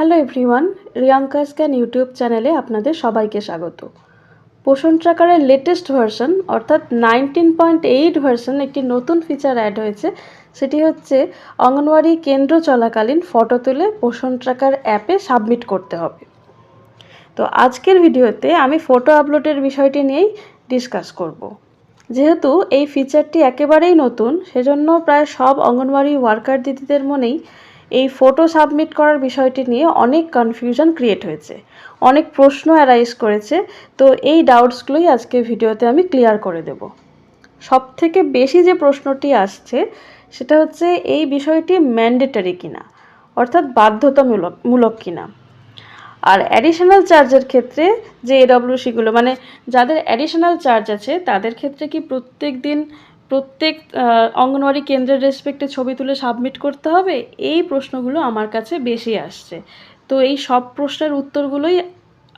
Hello everyone, রিয়াঙ্কাস জ্ঞান YouTube চ্যানেলে আপনাদের সবাইকে স্বাগত। পোষণ ট্র্যাকারের লেটেস্ট ভার্সন অর্থাৎ 19.8 ভার্সন একটি নতুন ফিচার অ্যাড হয়েছে। সেটি হচ্ছে অঙ্গনওয়াড়ি কেন্দ্র চলাকালীন ফটো তুলে পোষণ ট্র্যাকার অ্যাপে সাবমিট করতে হবে। তো আজকের ভিডিওতে আমি ফটো আপলোডের বিষয়টি নিয়েই ডিসকাস করব। যেহেতু এই ফিচারটি একেবারেই নতুন, সেজন্য প্রায় সব অঙ্গনওয়াড়ি ওয়ার্কার দিদিদের মনেই এই ফটো সাবমিট করার বিষয়টি নিয়ে অনেক কনফিউশন ক্রিয়েট হয়েছে, অনেক প্রশ্ন অ্যারাইজ করেছে। তো এই ডাউটসগুলোই আজকে ভিডিওতে আমি ক্লিয়ার করে দেব। সবথেকে বেশি যে প্রশ্নটি আসছে সেটা হচ্ছে এই বিষয়টি ম্যান্ডেটরি কিনা, অর্থাৎ বাধ্যতামূলক কিনা। আর অ্যাডিশনাল চার্জের ক্ষেত্রে যে এডব্লিউসিগুলো মানে যাদের অ্যাডিশনাল চার্জ আছে তাদের ক্ষেত্রে কি প্রত্যেক অঙ্গনওয়াড়ি কেন্দ্রের রেসপেক্টে ছবি তুলে সাবমিট করতে হবে? এই প্রশ্নগুলো আমার কাছে বেশি আসছে। তো এই সব প্রশ্নের উত্তরগুলোই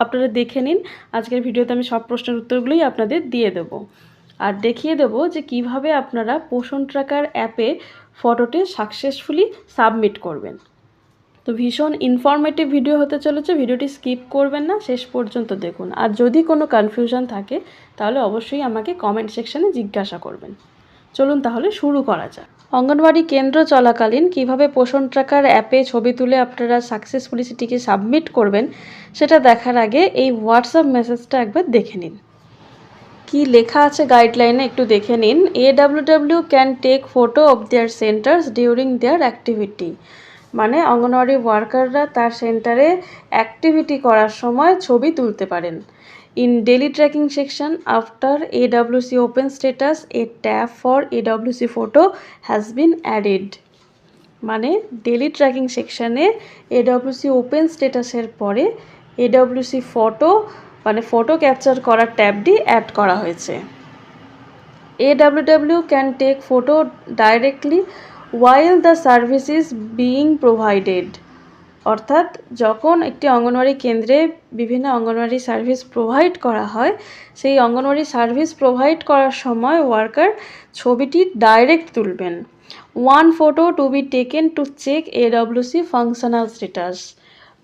আপনারা দেখে নিন। আজকের ভিডিওতে আমি সব প্রশ্নের উত্তরগুলোই আপনাদের দিয়ে দেবো আর দেখিয়ে দেবো যে কিভাবে আপনারা পোষণ ট্র্যাকার অ্যাপে ফটোটি সাকসেসফুলি সাবমিট করবেন। তো ভীষণ ইনফরমেটিভ ভিডিও হতে চলেছে, ভিডিওটি স্কিপ করবেন না, শেষ পর্যন্ত দেখুন। আর যদি কোনো কনফিউশন থাকে তাহলে অবশ্যই আমাকে কমেন্ট সেকশানে জিজ্ঞাসা করবেন। চলুন তাহলে শুরু করা যাক। অঙ্গনওয়াড়ি কেন্দ্র চলাকালীন কিভাবে পোষণ ট্র্যাকার অ্যাপে ছবি তুলে আপনারা সাকসেসফুলি সেটিকে সাবমিট করবেন সেটা দেখার আগে এই হোয়াটসঅ্যাপ মেসেজটা একবার দেখে নিন। কি লেখা আছে গাইডলাইনে একটু দেখে নিন। AWW can take photo of their centres during their activity. মানে অঙ্গনওয়াড়ি ওয়ার্কাররা তার সেন্টারে অ্যাক্টিভিটি করার সময় ছবি তুলতে পারেন। In daily tracking section after AWC open status a tab for AWC photo has been added. মানে ডেলি ট্র্যাকিং সেকশানে AWC ওপেন স্টেটাসের পরে AWC ফটো মানে ফটো ক্যাপচার করার ট্যাবটি অ্যাড করা হয়েছে। AWW can take photo directly while the service is being provided। অর্থাৎ যখন একটি অঙ্গনওয়াড়ি কেন্দ্রে বিভিন্ন অঙ্গনওয়াড়ি সার্ভিস প্রোভাইড করা হয়, সেই অঙ্গনওয়াড়ি সার্ভিস প্রোভাইড করার সময় ওয়ার্কার ছবিটি ডাইরেক্ট তুলবেন। One photo to be taken to check AWC functional status.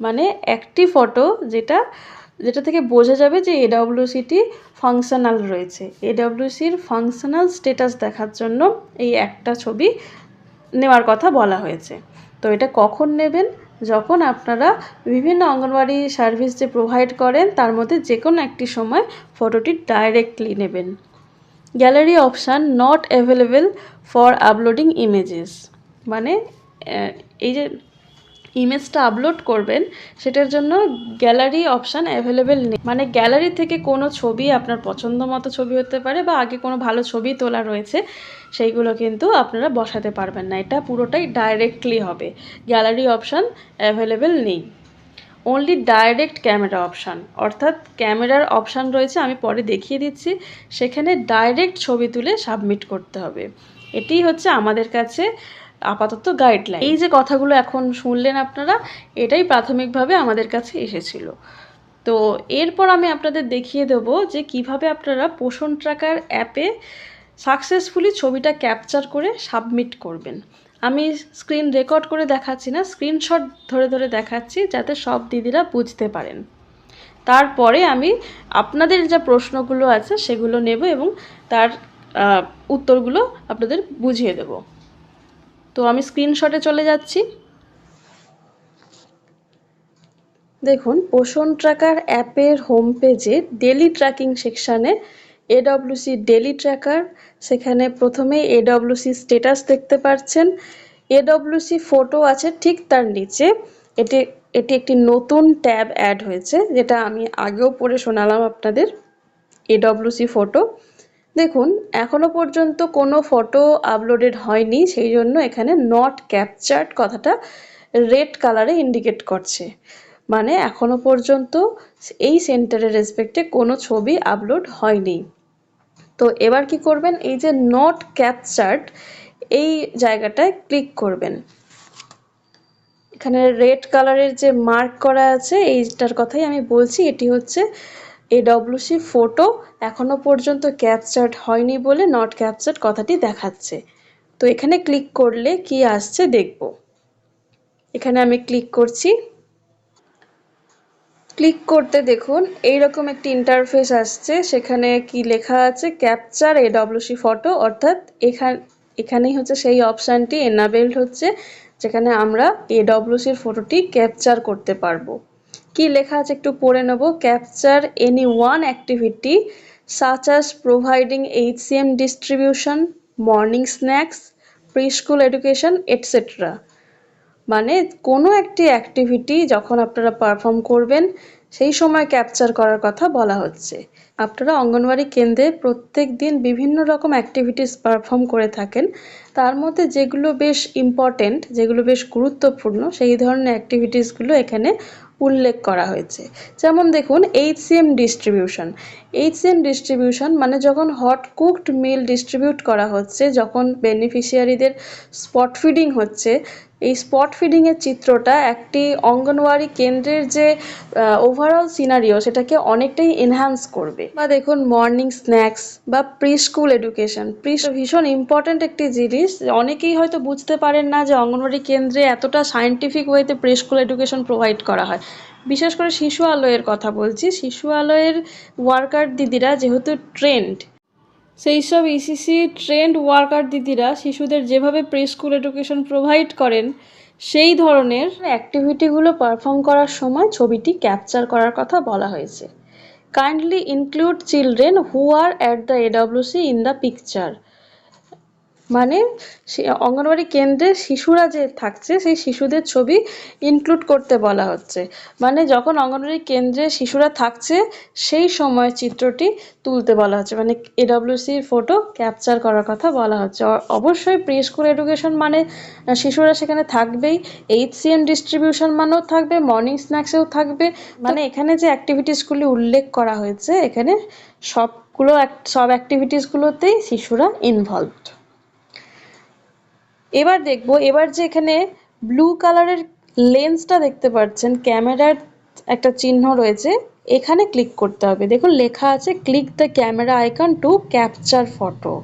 মানে একটি ফটো যেটা থেকে বোঝা যাবে যে AWCটি ফাংশনাল রয়েছে। AWCর ফাংশনাল স্ট্যাটাস দেখার জন্য এই একটা ছবি নেওয়ার কথা বলা হয়েছে। তো এটা কখন নেবেন? যখন আপনারা বিভিন্ন অঙ্গনওয়াড়ি সার্ভিস যে প্রোভাইড করেন তার মধ্যে যে কোনো একটি সময় ফটোটি ডাইরেক্টলি নেবেন। Gallery option not available for uploading images. মানে এই যে ইমেজটা আপলোড করবেন সেটার জন্য গ্যালারি অপশান অ্যাভেলেবেল নেই। মানে গ্যালারি থেকে কোনো ছবি আপনার পছন্দ মতো ছবি হতে পারে বা আগে কোনো ভালো ছবি তোলা রয়েছে সেইগুলো কিন্তু আপনারা বসাতে পারবেন না। এটা পুরোটাই ডাইরেক্টলি হবে, গ্যালারি অপশান অ্যাভেলেবেল নেই। অনলি ডাইরেক্ট ক্যামেরা অপশান, অর্থাৎ ক্যামেরার অপশান রয়েছে, আমি পরে দেখিয়ে দিচ্ছি, সেখানে ডাইরেক্ট ছবি তুলে সাবমিট করতে হবে। এটি হচ্ছে আমাদের কাছে আপাতত গাইডলাইন। এই যে কথাগুলো এখন শুনলেন আপনারা, এটাই প্রাথমিকভাবে আমাদের কাছে এসেছিল। তো এরপর আমি আপনাদের দেখিয়ে দেবো যে কিভাবে আপনারা পোষণ ট্র্যাকার অ্যাপে সাকসেসফুলি ছবিটা ক্যাপচার করে সাবমিট করবেন। আমি স্ক্রিন রেকর্ড করে দেখাচ্ছি না, স্ক্রিনশট ধরে ধরে দেখাচ্ছি যাতে সব দিদিরা বুঝতে পারেন। তারপরে আমি আপনাদের যা প্রশ্নগুলো আছে সেগুলো নেব এবং তার উত্তরগুলো আপনাদের বুঝিয়ে দেব। তো আমি স্ক্রিনশটে চলে যাচ্ছি। দেখুন, পোষণ ট্র্যাকার অ্যাপের হোম পেজে ডেলি ট্র্যাকিং সেকশানে AWC ডেলি ট্র্যাকার, সেখানে প্রথমে AWC স্ট্যাটাস দেখতে পাচ্ছেন। AWC ফটো আছে ঠিক তার নিচে। এটি একটি নতুন ট্যাব অ্যাড হয়েছে, যেটা আমি আগেও পড়ে শোনালাম আপনাদের। AWC ফটো দেখুন, এখনো পর্যন্ত কোনো ফটো আপলোডেড হয়নি, সেই জন্য এখানে নট ক্যাপচার্ড কথাটা রেড কালারে ইন্ডিকেট করছে। মানে এখনো পর্যন্ত এই সেন্টারের রেসপেক্টে কোনো ছবি আপলোড হয়নি। তো এবার কি করবেন, এই যে নট ক্যাপচার্ড এই জায়গাটায় ক্লিক করবেন। এখানে রেড কালারের যে মার্ক করা আছে এইটার কথাই আমি বলছি। এটি হচ্ছে AWC ফটো এখনো পর্যন্ত ক্যাপচার্ড হয়নি বলে নট ক্যাপচার্ড কথাটি দেখাচ্ছে। তো এখানে ক্লিক করলে কি আসছে দেখব। এখানে আমি ক্লিক করছি। ক্লিক করতে দেখুন এইরকম একটি ইন্টারফেস আসছে, সেখানে কি লেখা আছে ক্যাপচার এডব্লিউসি ফটো, অর্থাৎ এখানেই হচ্ছে সেই অপশানটি এনাবেলড হচ্ছে যেখানে আমরা এডব্লিউসির ফটোটি ক্যাপচার করতে পারবো। কি লেখা আছে একটু পড়ে নেব। Capture any one activity such as providing HCM distribution, morning snacks, pre school education etcetera. মানে কোনো একটি অ্যাক্টিভিটি যখন আপনারা পারফর্ম করবেন সেই সময় ক্যাপচার করার কথা বলা হচ্ছে। আপনারা অঙ্গনওয়াড়ি কেন্দ্রে প্রত্যেক দিন বিভিন্ন রকম অ্যাক্টিভিটিস পারফর্ম করে থাকেন, তার মধ্যে যেগুলো বেশ ইম্পর্টেন্ট, যেগুলো বেশ গুরুত্বপূর্ণ, সেই ধরনের অ্যাক্টিভিটিসগুলো এখানে উল্লেখ করা হয়েছে। যেমন দেখুন এইচসিএম ডিস্ট্রিবিউশন। এইচসিএম ডিস্ট্রিবিউশন মানে যখন হট কুকড মিল ডিস্ট্রিবিউট করা হচ্ছে, যখন বেনিফিশিয়ারিদের স্পট ফিডিং হচ্ছে, এই স্পট ফিডিংয়ের চিত্রটা একটি অঙ্গনওয়াড়ি কেন্দ্রের যে ওভারঅল সিনারিও সেটাকে অনেকটাই এনহ্যান্স করবে। বা দেখুন মর্নিং স্ন্যাক্স বা প্রি স্কুল এডুকেশন। ভীষণ ইম্পর্ট্যান্ট একটি জিনিস, অনেকেই হয়তো বুঝতে পারেন না যে অঙ্গনওয়াড়ি কেন্দ্রে এতটা সায়েন্টিফিক ওয়েতে প্রি স্কুল এডুকেশন প্রোভাইড করা হয়। বিশেষ করে শিশু আলয়ের কথা বলছি। শিশু আলয়ের ওয়ার্কার দিদিরা যেহেতু ট্রেন্ড, সেই সব ইসিসি ট্রেন্ড ওয়ার্কার দিদিরা শিশুদের যেভাবে প্রি স্কুল এডুকেশন প্রোভাইড করেন সেই ধরনের অ্যাক্টিভিটিগুলো পারফর্ম করার সময় ছবিটি ক্যাপচার করার কথা বলা হয়েছে। Kindly include children who are at the AWC in the picture. মানে অঙ্গনওয়াড়ি কেন্দ্রে শিশুরা যে থাকছে সেই শিশুদের ছবি ইনক্লুড করতে বলা হচ্ছে। মানে যখন অঙ্গনওয়াড়ি কেন্দ্রে শিশুরা থাকছে সেই সময় চিত্রটি তুলতে বলা হচ্ছে, মানে এডব্লিউসির ফটো ক্যাপচার করার কথা বলা হচ্ছে। অবশ্যই প্রি স্কুল এডুকেশন মানে শিশুরা সেখানে থাকবেই, এইচসিএম ডিস্ট্রিবিউশন মানেও থাকবে, মর্নিং স্ন্যাক্সেও থাকবে। মানে এখানে যে অ্যাক্টিভিটিসগুলি উল্লেখ করা হয়েছে এখানে সব অ্যাক্টিভিটিসগুলোতেই শিশুরা ইনভলভড। এবার দেখব, এবার যে এখানে ব্লু কালারের লেন্সটা দেখতে পাচ্ছেন, ক্যামেরার একটা চিহ্ন রয়েছে, এখানে ক্লিক করতে হবে। দেখুন লেখা আছে click the camera icon to capture photo.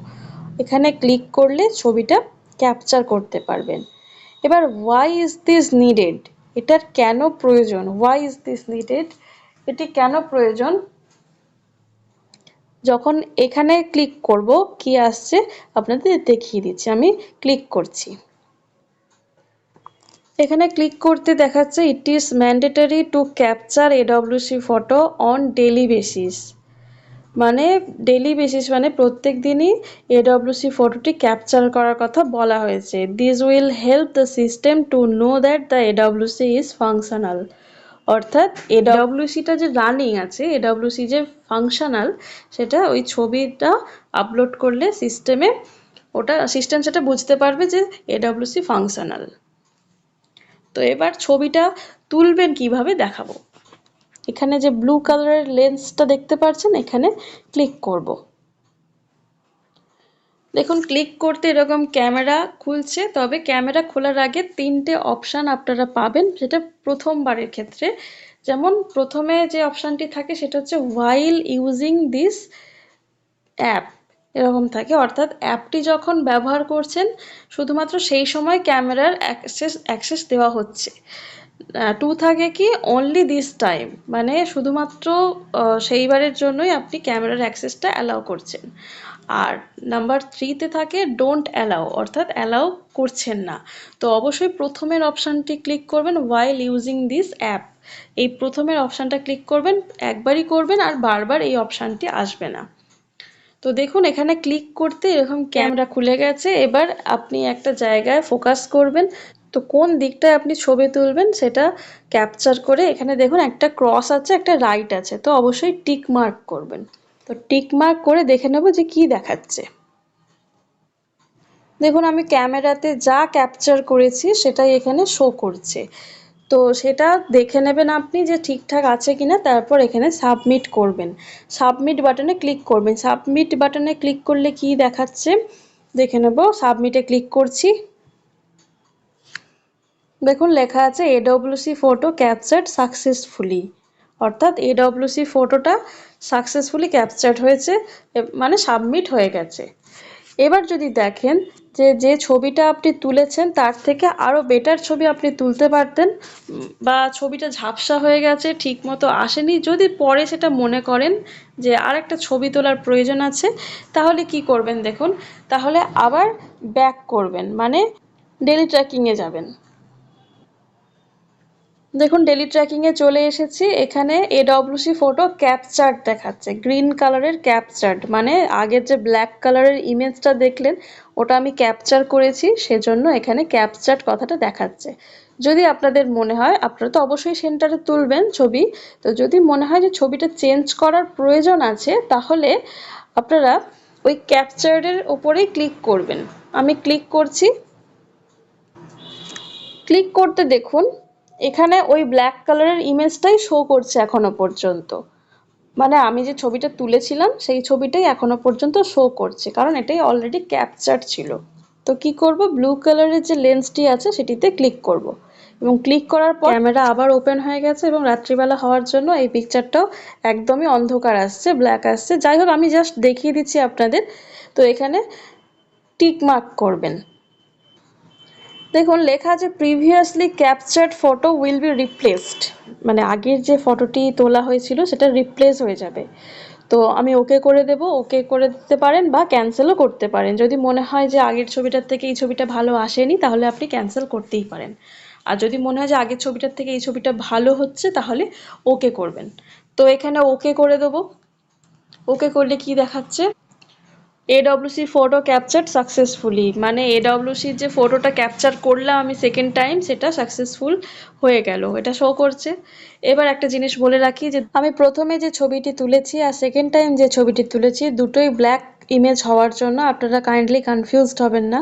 এখানে ক্লিক করলে ছবিটা ক্যাপচার করতে পারবেন। এবার ওয়াই ইজ দিস নিডেড, এটার কেন প্রয়োজন, ওয়াই ইজ দিস নিডেড, এটি কেন প্রয়োজন, যখন এখানে ক্লিক করব কি আসছে আপনাদের দেখিয়ে দিচ্ছি। আমি ক্লিক করছি, এখানে ক্লিক করতে দেখাচ্ছে it is mandatory to capture AWC photo on daily basis. মানে ডেইলি বেসিস মানে প্রত্যেক দিনই এডব্লিউসি ফটোটি ক্যাপচার করার কথা বলা হয়েছে। This will help the system to know that the AWC is functional. অর্থাৎ এডব্লিউসিটা যে রানিং আছে, এডব্লিউসি যে ফাংশনাল, সেটা ওই ছবিটা আপলোড করলে সিস্টেমে সিস্টেম সেটা বুঝতে পারবে যে এডব্লিউসি ফাংশনাল। তো এবার ছবিটা তুলবেন কিভাবে দেখাবো। এখানে যে ব্লু কালারের লেন্সটা দেখতে পাচ্ছেন এখানে ক্লিক করব। দেখুন ক্লিক করতে এরকম ক্যামেরা খুলছে, তবে ক্যামেরা খোলার আগে তিনটে অপশান আপনারা পাবেন, সেটা প্রথমবারের ক্ষেত্রে। যেমন প্রথমে যে অপশানটি থাকে সেটা হচ্ছে হোয়াইল ইউজিং দিস অ্যাপ, এরকম থাকে, অর্থাৎ অ্যাপটি যখন ব্যবহার করছেন শুধুমাত্র সেই সময় ক্যামেরার অ্যাক্সেস দেওয়া হচ্ছে। 2 থাকে কি অনলি দিস টাইম, মানে শুধুমাত্র সেইবারের জন্যই আপনি ক্যামেরার অ্যাক্সেসটা অ্যালাউ করছেন। আর নাম্বার 3তে থাকে ডোন্ট অ্যালাউ, অর্থাৎ অ্যালাউ করছেন না। তো অবশ্যই প্রথমের অপশানটি ক্লিক করবেন, হোয়াইল ইউজিং দিস অ্যাপ, এই প্রথমের অপশানটা ক্লিক করবেন, একবারই করবেন আর বারবার এই অপশানটি আসবে না। তো দেখুন এখানে ক্লিক করতে এরকম ক্যামেরা খুলে গেছে। এবার আপনি একটা জায়গায় ফোকাস করবেন, তো কোন দিকটায় আপনি ছবি তুলবেন সেটা ক্যাপচার করে এখানে দেখুন একটা ক্রস আছে, একটা রাইট আছে, তো অবশ্যই টিক মার্ক করবেন। তো টিক মার্ক করে দেখে নেব যে কি দেখাচ্ছে। দেখুন আমি ক্যামেরাতে যা ক্যাপচার করেছি সেটাই এখানে শো করছে। তো সেটা দেখে নেবেন আপনি যে ঠিকঠাক আছে কিনা, তারপর এখানে সাবমিট করবেন। সাবমিট বাটনে ক্লিক করবেন। সাবমিট বাটনে ক্লিক করলে কি দেখাচ্ছে দেখে নেব। সাবমিটে ক্লিক করছি, দেখুন লেখা আছে এডব্লিউসি ফটো ক্যাপচার্ড সাকসেসফুলি, অর্থাৎ এডব্লিউসি ফটোটা সাকসেসফুলি ক্যাপচার্ড হয়েছে, মানে সাবমিট হয়ে গেছে। এবার যদি দেখেন যে যে ছবিটা আপনি তুলেছেন তার থেকে আরও বেটার ছবি আপনি তুলতে পারতেন, বা ছবিটা ঝাপসা হয়ে গেছে, ঠিক মতো আসেনি, যদি পরে সেটা মনে করেন যে আর একটা ছবি তোলার প্রয়োজন আছে, তাহলে কি করবেন দেখুন, তাহলে আবার ব্যাক করবেন, মানে ডেলি ট্র্যাকিংয়ে যাবেন। দেখুন ডেলি ট্র্যাকিংয়ে চলে এসেছি, এখানে এডব্লিউসি ফটো ক্যাপচার্ড দেখাচ্ছে, গ্রিন কালারের ক্যাপচার্ড, মানে আগের যে ব্ল্যাক কালারের ইমেজটা দেখলেন ওটা আমি ক্যাপচার করেছি, সেজন্য এখানে ক্যাপচার্ড কথাটা দেখাচ্ছে। যদি আপনাদের মনে হয়, আপনারা তো অবশ্যই সেন্টারে তুলবেন ছবি, তো যদি মনে হয় যে ছবিটা চেঞ্জ করার প্রয়োজন আছে, তাহলে আপনারা ওই ক্যাপচার্ডের ওপরেই ক্লিক করবেন। আমি ক্লিক করছি। ক্লিক করতে দেখুন এখানে ওই ব্ল্যাক কালারের ইমেজটাই শো করছে এখনো পর্যন্ত, মানে আমি যে ছবিটা তুলেছিলাম সেই ছবিটাই এখনো পর্যন্ত শো করছে, কারণ এটাই অলরেডি ক্যাপচার ছিল। তো কি করব, ব্লু কালারের যে লেন্সটি আছে সেটিতে ক্লিক করব, এবং ক্লিক করার পর ক্যামেরা আবার ওপেন হয়ে গেছে, এবং রাত্রিবেলা হওয়ার জন্য এই পিকচারটাও একদমই অন্ধকার আসছে, ব্ল্যাক আসছে। যাই হোক, আমি জাস্ট দেখিয়ে দিচ্ছি আপনাদের। তো এখানে টিক মার্ক করবেন। দেখুন লেখা আছে previously captured photo will be replaced, মানে আগের যে ফটোটি তোলা হয়েছিল সেটা রিপ্লেস হয়ে যাবে। তো আমি ওকে করে দেব, ওকে করে দিতে পারেন বা ক্যান্সেলও করতে পারেন। যদি মনে হয় যে আগের ছবিটার থেকে এই ছবিটা ভালো আসেনি, তাহলে আপনি ক্যান্সেল করতেই পারেন। আর যদি মনে হয় যে আগের ছবিটার থেকে এই ছবিটা ভালো হচ্ছে, তাহলে ওকে করবেন। তো এখানে ওকে করে দেবো। ওকে করলে কি দেখাচ্ছে, এডব্লিউসি ফটো ক্যাপচার্ড সাকসেসফুলি, মানে এডব্লিউসির যে ফটোটা ক্যাপচার করলাম আমি সেকেন্ড টাইম, সেটা সাকসেসফুল হয়ে গেল, এটা শো করছে। এবার একটা জিনিস বলে রাখি যে আমি প্রথমে যে ছবিটি তুলেছি আর সেকেন্ড টাইম যে ছবিটি তুলেছি দুটোই ব্ল্যাক ইমেজ হওয়ার জন্য আপনারা কাইন্ডলি কনফিউজড হবেন না।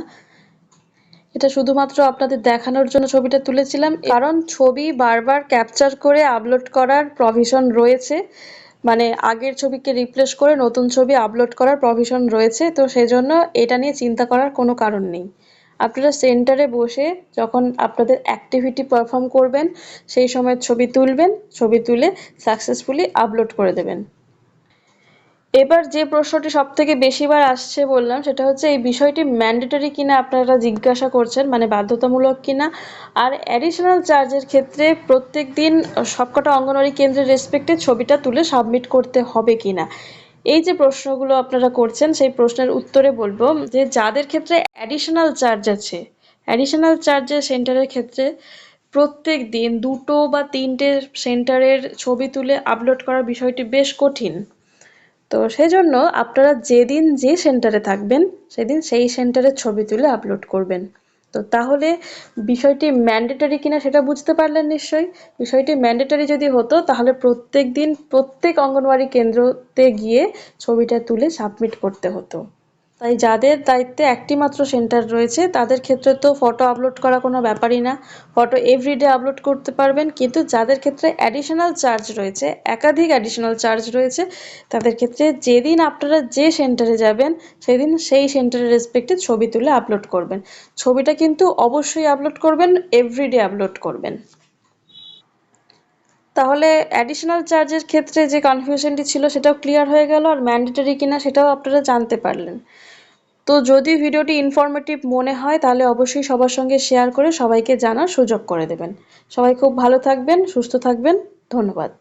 এটা শুধুমাত্র আপনাদের দেখানোর জন্য ছবিটা তুলেছিলাম, কারণ ছবি বারবার ক্যাপচার করে আপলোড করার প্রভিশন রয়েছে, মানে আগের ছবিকে রিপ্লেস করে নতুন ছবি আপলোড করার প্রভিশন রয়েছে। তো সেজন্য এটা নিয়ে চিন্তা করার কোনো কারণ নেই। আপনারা সেন্টারে বসে যখন আপনাদের অ্যাক্টিভিটি পারফর্ম করবেন সেই সময় ছবি তুলবেন, ছবি তুলে সাকসেসফুলি আপলোড করে দেবেন। এবার যে প্রশ্নটি সবথেকে বেশিবার আসছে বললাম, সেটা হচ্ছে এই বিষয়টি ম্যান্ডেটরি কিনা আপনারা জিজ্ঞাসা করছেন, মানে বাধ্যতামূলক কিনা, আর অ্যাডিশনাল চার্জের ক্ষেত্রে প্রত্যেক দিন সবকটা অঙ্গনওয়াড়ি কেন্দ্রের রেসপেক্টে ছবিটা তুলে সাবমিট করতে হবে কিনা। এই যে প্রশ্নগুলো আপনারা করছেন সেই প্রশ্নের উত্তরে বলবো যে যাদের ক্ষেত্রে অ্যাডিশনাল চার্জ আছে, অ্যাডিশনাল চার্জের সেন্টারের ক্ষেত্রে প্রত্যেক দিন দুটো বা তিনটে সেন্টারের ছবি তুলে আপলোড করার বিষয়টি বেশ কঠিন। তো সেজন্য আপনারা যেদিন যে সেন্টারে থাকবেন সেদিন সেই সেন্টারের ছবি তুলে আপলোড করবেন। তো তাহলে বিষয়টি ম্যান্ডেটরি কিনা সেটা বুঝতে পারলেন নিশ্চয়ই। বিষয়টি ম্যান্ডেটরি যদি হতো তাহলে প্রত্যেক দিন প্রত্যেক অঙ্গনওয়াড়ি কেন্দ্রতে গিয়ে ছবিটা তুলে সাবমিট করতে হতো। তাই যাদের দায়িত্বে একটি মাত্র সেন্টার রয়েছে তাদের ক্ষেত্রে তো ফটো আপলোড করা কোনো ব্যাপারই না, ফটো এভরিডে আপলোড করতে পারবেন। কিন্তু যাদের ক্ষেত্রে অ্যাডিশনাল চার্জ রয়েছে, একাধিক অ্যাডিশনাল চার্জ রয়েছে, তাদের ক্ষেত্রে যেদিন আপনারা যে সেন্টারে যাবেন সেদিন সেই সেন্টারের রেসপেক্টে ছবি তুলে আপলোড করবেন। ছবিটা কিন্তু অবশ্যই আপলোড করবেন, এভরিডে আপলোড করবেন। তাহলে অ্যাডিশনাল চার্জের ক্ষেত্রে যে কনফিউশনটি ছিল সেটাও ক্লিয়ার হয়ে গেল, আর ম্যান্ডেটরি কিনা সেটাও আপনারা জানতে পারলেন। তো যদি ভিডিওটি ইনফরমেটিভ মনে হয় তাহলে অবশ্যই সবার সঙ্গে শেয়ার করে সবাইকে জানার সুযোগ করে দেবেন। সবাই খুব ভালো থাকবেন, সুস্থ থাকবেন। ধন্যবাদ।